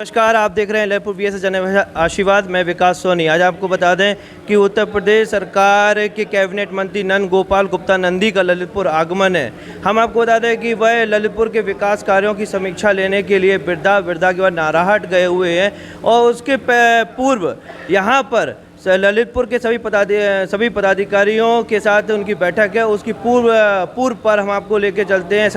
नमस्कार, आप देख रहे हैं ललितपुर वीएस जन आशीर्वाद। मैं विकास सोनी। आज आपको बता दें कि उत्तर प्रदेश सरकार के कैबिनेट मंत्री नंद गोपाल गुप्ता नंदी का ललितपुर आगमन है। हम आपको बता दें कि वह ललितपुर के विकास कार्यों की समीक्षा लेने के लिए बिरदा के बाद नाराहाट गए हुए हैं और उसके पूर्व यहाँ पर ललितपुर के सभी पदाधिकारियों के साथ उनकी बैठक है। उसकी पूर्व पर हम आपको लेके चलते हैं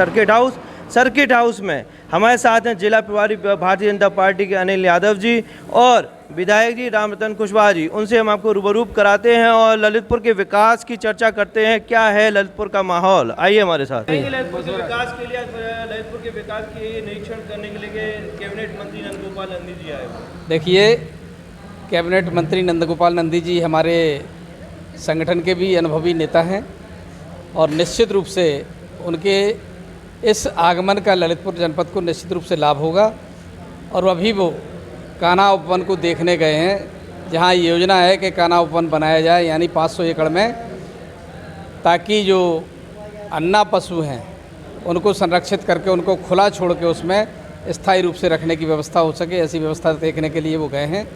सर्किट हाउस में। हमारे साथ हैं जिला प्रभारी भारतीय जनता पार्टी के अनिल यादव जी और विधायक जी राम रतन कुशवाहा जी। उनसे हम आपको रूबरू कराते हैं और ललितपुर के विकास की चर्चा करते हैं। क्या है ललितपुर का माहौल, आइए हमारे साथ। ललितपुर के विकास के लिए ललितपुर के विकास के निरीक्षण करने के लिए कैबिनेट मंत्री नंद गोपाल नंदी जी आए। देखिए, कैबिनेट मंत्री नंद गोपाल नंदी जी हमारे संगठन के भी अनुभवी नेता हैं और निश्चित रूप से उनके इस आगमन का ललितपुर जनपद को निश्चित रूप से लाभ होगा। और अभी वो कान्हा उपवन को देखने गए हैं, जहां योजना है कि कान्हा उपवन बनाया जाए, यानी 500 एकड़ में, ताकि जो अन्ना पशु हैं उनको संरक्षित करके उनको खुला छोड़ के उसमें स्थायी रूप से रखने की व्यवस्था हो सके। ऐसी व्यवस्था देखने के लिए वो गए हैं।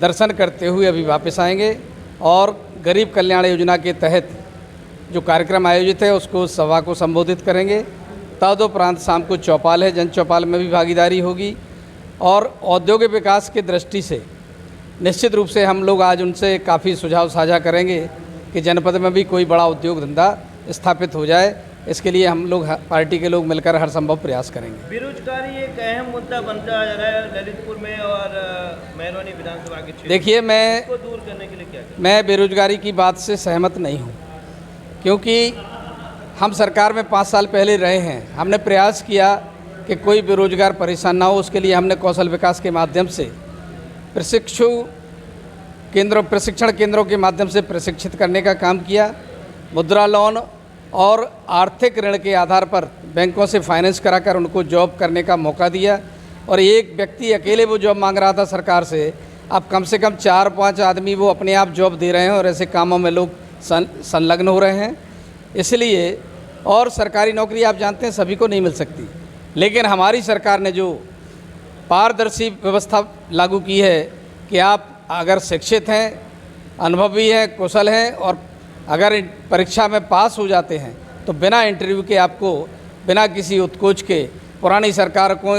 दर्शन करते हुए अभी वापस आएंगे और गरीब कल्याण योजना के तहत जो कार्यक्रम आयोजित है उसको सभा को संबोधित करेंगे। तदुपरांत शाम को चौपाल है, जन चौपाल में भी भागीदारी होगी। और औद्योगिक विकास की दृष्टि से निश्चित रूप से हम लोग आज उनसे काफ़ी सुझाव साझा करेंगे कि जनपद में भी कोई बड़ा उद्योग धंधा स्थापित हो जाए। इसके लिए हम लोग पार्टी के लोग मिलकर हर संभव प्रयास करेंगे। बेरोजगारी एक अहम मुद्दा बनता जा रहा है ललितपुर में और मेहरौनी विधानसभा के क्षेत्र। देखिए, इसको दूर करने के लिए क्या करें? मैं बेरोजगारी की बात से सहमत नहीं हूँ, क्योंकि हम सरकार में 5 साल पहले रहे हैं। हमने प्रयास किया कि कोई बेरोजगार परेशान ना हो। उसके लिए हमने कौशल विकास के माध्यम से प्रशिक्षण केंद्रों के माध्यम से प्रशिक्षित करने का काम किया। मुद्रा लोन और आर्थिक ऋण के आधार पर बैंकों से फाइनेंस कराकर उनको जॉब करने का मौका दिया। और एक व्यक्ति अकेले वो जॉब मांग रहा था सरकार से, अब कम से कम 4-5 आदमी वो अपने आप जॉब दे रहे हैं और ऐसे कामों में लोग संलग्न हो रहे हैं। इसलिए, और सरकारी नौकरी आप जानते हैं सभी को नहीं मिल सकती, लेकिन हमारी सरकार ने जो पारदर्शी व्यवस्था लागू की है कि आप अगर शिक्षित हैं, अनुभवी हैं, कुशल हैं और अगर परीक्षा में पास हो जाते हैं तो बिना इंटरव्यू के आपको, बिना किसी उत्कोच के, पुरानी सरकार को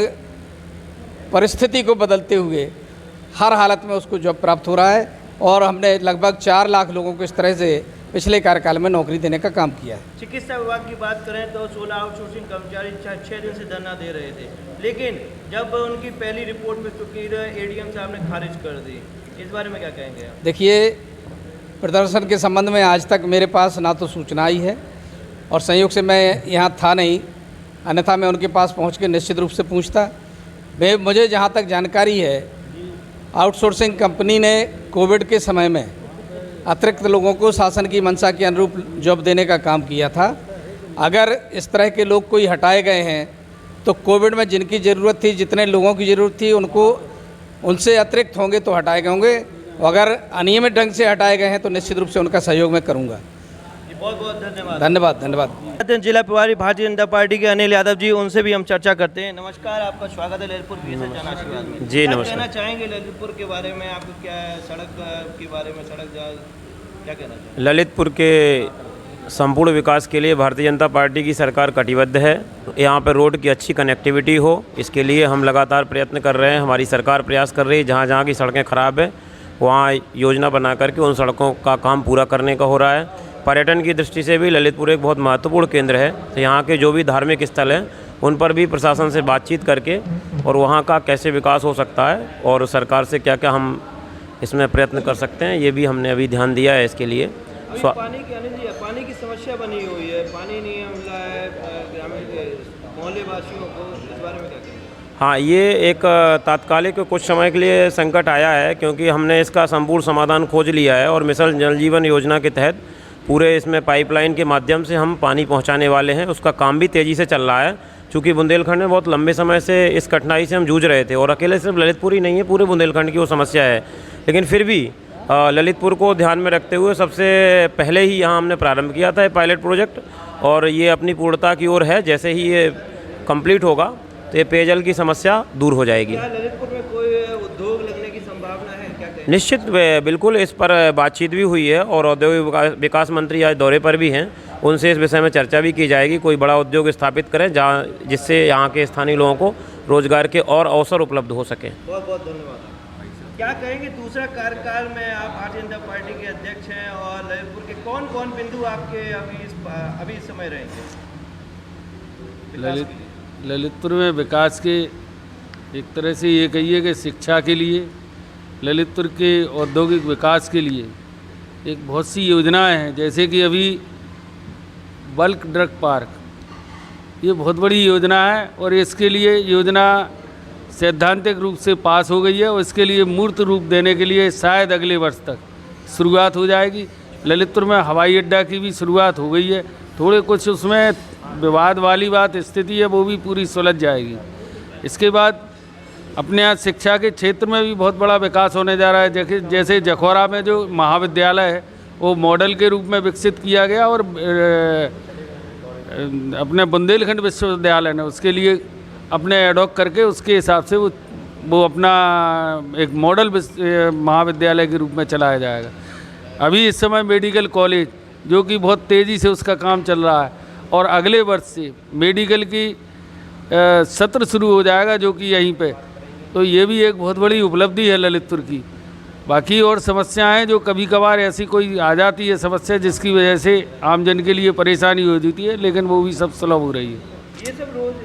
परिस्थिति को बदलते हुए हर हालत में उसको जॉब प्राप्त हो रहा है। और हमने लगभग 4 लाख लोगों को इस तरह से पिछले कार्यकाल में नौकरी देने का काम किया है। चिकित्सा विभाग की बात करें तो 16 आउटसोर्सिंग कर्मचारी 6 दिन से धरना दे रहे थे, लेकिन जब उनकी पहली रिपोर्ट में चुकी एडीएम साहब ने खारिज कर दी। इस बारे में क्या कहेंगे आप? देखिए, प्रदर्शन के संबंध में आज तक मेरे पास ना तो सूचना आई है और संयोग से मैं यहाँ था नहीं, अन्यथा मैं उनके पास पहुँच के निश्चित रूप से पूछता। मुझे जहाँ तक जानकारी है, आउटसोर्सिंग कंपनी ने कोविड के समय में अतिरिक्त लोगों को शासन की मंशा के अनुरूप जॉब देने का काम किया था। अगर इस तरह के लोग कोई हटाए गए हैं तो कोविड में जिनकी ज़रूरत थी, जितने लोगों की ज़रूरत थी, उनसे अतिरिक्त होंगे तो हटाए गए होंगे। अगर अनियमित ढंग से हटाए गए हैं तो निश्चित रूप से उनका सहयोग मैं करूँगा। बहुत बहुत धन्यवाद। धन्यवाद। जिला प्रभारी भारतीय जनता पार्टी के अनिल यादव जी, उनसे भी हम चर्चा करते हैं। नमस्कार, आपका स्वागत है ललितपुर वीएस जन आशीर्वाद में। जी नमस्कार। कहना चाहेंगे ललितपुर के बारे में, आपको क्या सड़क के बारे में, क्या कहना चाहेंगे? ललितपुर के संपूर्ण विकास के लिए भारतीय जनता पार्टी की सरकार कटिबद्ध है। यहाँ पर रोड की अच्छी कनेक्टिविटी हो, इसके लिए हम लगातार प्रयत्न कर रहे हैं। हमारी सरकार प्रयास कर रही है, जहाँ जहाँ की सड़कें ख़राब है वहाँ योजना बना करके उन सड़कों का काम पूरा करने का हो रहा है। पर्यटन की दृष्टि से भी ललितपुर एक बहुत महत्वपूर्ण केंद्र है। तो यहाँ के जो भी धार्मिक स्थल हैं उन पर भी प्रशासन से बातचीत करके और वहाँ का कैसे विकास हो सकता है और सरकार से क्या क्या हम इसमें प्रयत्न कर सकते हैं, ये भी हमने अभी ध्यान दिया है। इसके लिए पानी की समस्या बनी हुई है, पानी नहीं मिला है ग्रामीण मोहल्ले वासियों को, इस बारे में क्या कहेंगे? हाँ, ये एक तात्कालिक कुछ समय के लिए संकट आया है, क्योंकि हमने इसका संपूर्ण समाधान खोज लिया है और मिशन जल जीवन योजना के तहत पूरे इसमें पाइपलाइन के माध्यम से हम पानी पहुंचाने वाले हैं। उसका काम भी तेज़ी से चल रहा है, क्योंकि बुंदेलखंड में बहुत लंबे समय से इस कठिनाई से हम जूझ रहे थे और अकेले सिर्फ ललितपुर ही नहीं है, पूरे बुंदेलखंड की वो समस्या है। लेकिन फिर भी ललितपुर को ध्यान में रखते हुए सबसे पहले ही यहाँ हमने प्रारंभ किया था पायलट प्रोजेक्ट और ये अपनी पूर्णता की ओर है। जैसे ही ये कंप्लीट होगा तो ये पेयजल की समस्या दूर हो जाएगी। क्या ललितपुर में कोई उद्योग लगने की संभावना है, क्या कहें? निश्चित बिल्कुल इस पर बातचीत भी हुई है और औद्योगिक विकास मंत्री आज दौरे पर भी हैं, उनसे इस विषय में चर्चा भी की जाएगी। कोई बड़ा उद्योग स्थापित करें जहाँ जिससे यहाँ के स्थानीय लोगों को रोजगार के और अवसर उपलब्ध हो सकें। बहुत बहुत धन्यवाद। क्या कहेंगे, दूसरा कार्यकाल में आप भारतीय जनता पार्टी के अध्यक्ष हैं और ललितपुर के कौन कौन बिंदु आपके अभी इस समय रहेंगे विकास के लिए? ललितपुर में विकास के एक तरह से ये कहिए कि शिक्षा के लिए, ललितपुर के औद्योगिक विकास के लिए एक बहुत सी योजनाएं हैं। जैसे कि अभी बल्क ड्रग पार्क, ये बहुत बड़ी योजना है और इसके लिए योजना सैद्धांतिक रूप से पास हो गई है और इसके लिए मूर्त रूप देने के लिए शायद अगले वर्ष तक शुरुआत हो जाएगी। ललितपुर में हवाई अड्डा की भी शुरुआत हो गई है, थोड़े कुछ उसमें विवाद वाली बात स्थिति है, वो भी पूरी सुलझ जाएगी। इसके बाद अपने यहाँ शिक्षा के क्षेत्र में भी बहुत बड़ा विकास होने जा रहा है। जैसे जखौरा में जो महाविद्यालय है वो मॉडल के रूप में विकसित किया गया और अपने बुंदेलखंड विश्वविद्यालय ने उसके लिए अपने एडॉक करके उसके हिसाब से वो अपना एक मॉडल महाविद्यालय के रूप में चलाया जाएगा। अभी इस समय मेडिकल कॉलेज जो कि बहुत तेज़ी से उसका काम चल रहा है और अगले वर्ष से मेडिकल की सत्र शुरू हो जाएगा जो कि यहीं पे, तो ये भी एक बहुत बड़ी उपलब्धि है ललितपुर की। बाकी और समस्याएं जो कभी कभार ऐसी कोई आ जाती है समस्या जिसकी वजह से आमजन के लिए परेशानी हो जाती है, लेकिन वो भी सब सुलभ हो रही है। ये सब रोज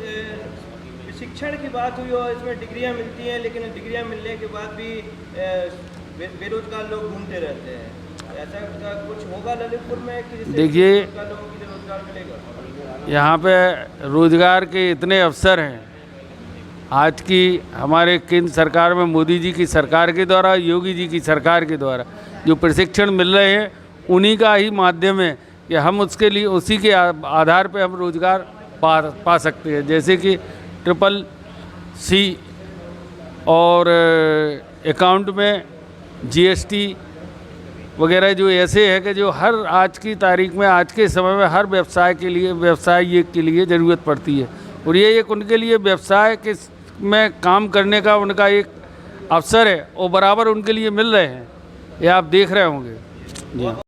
शिक्षण की बात हुई और इसमें डिग्रियां मिलती हैं, लेकिन डिग्रियां मिलने के बाद भी बेरोजगार लोग घूमते रहते हैं। ऐसा कुछ होगा ललितपुर में कि जिससे देखिए, लोगों को रोजगार मिलेगा? यहाँ पे रोजगार के इतने अवसर हैं। आज की हमारे केंद्र सरकार में मोदी जी की सरकार के द्वारा, योगी जी की सरकार के द्वारा जो प्रशिक्षण मिल रहे हैं उन्हीं का ही माध्यम है कि हम उसके लिए उसी के आधार पे हम रोजगार पा सकते हैं। जैसे कि CCC और अकाउंट में GST वगैरह जो ऐसे है कि जो हर आज की तारीख में, आज के समय में हर व्यवसाय के लिए, व्यवसाय के लिए ज़रूरत पड़ती है और ये एक उनके लिए व्यवसाय के में काम करने का उनका एक अवसर है और बराबर उनके लिए मिल रहे हैं, ये आप देख रहे होंगे। जी।